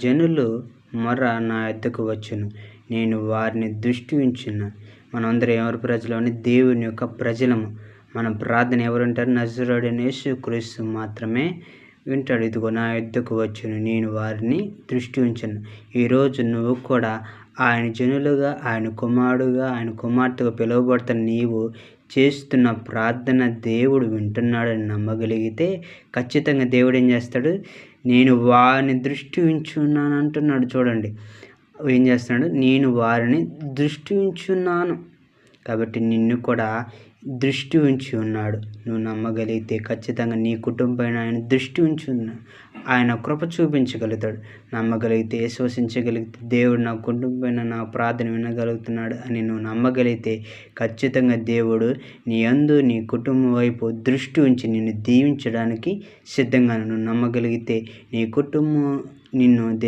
జనులు మొర్ర నా యొద్దకు వచ్చును, నేను వారిని దృష్టి ఉంచున్నాను. మనందరం ఎవరి ప్రజలని? దేవుని యొక్క ప్రజలము. మన ప్రార్థన ఎవరు వింటారు? నజరేయుడైన యేసుక్రీస్తు మాత్రమే వింటాడు. ఇదిగో నా యొద్దకు వచ్చును, నేను వారిని దృష్టి ఉంచును. ఈరోజు నువ్వు కూడా ఆయన జనులుగా, ఆయన కుమారుడుగా, ఆయన కుమార్తెగా పిలువబడుతున్న నీవు చేస్తున్న ప్రార్థన దేవుడు వింటున్నాడని నమ్మగలిగితే ఖచ్చితంగా దేవుడు ఏం చేస్తాడు? నేను వారిని దృష్టి ఉంచున్నాను అంటున్నాడు. చూడండి, ఏం చేస్తున్నాడు? నేను వారిని దృష్టి ఉంచున్నాను. కాబట్టి నిన్ను కూడా దృష్టి ఉంచి ఉన్నాడు. నువ్వు నమ్మగలిగితే ఖచ్చితంగా నీ కుటుంబం ఆయన దృష్టి ఉంచి ఉన్నాడు. ఆయన కృప చూపించగలుగుతాడు. నమ్మగలిగితే, విశ్వసించగలిగితే దేవుడు నా కుటుంబం నా ప్రార్థన వినగలుగుతున్నాడు అని నువ్వు నమ్మగలిగితే ఖచ్చితంగా దేవుడు నీ యందు, నీ కుటుంబం వైపు దృష్టి ఉంచి నిన్ను దీవించడానికి సిద్ధంగా నువ్వు నమ్మగలిగితే నీ కుటుంబం నిన్ను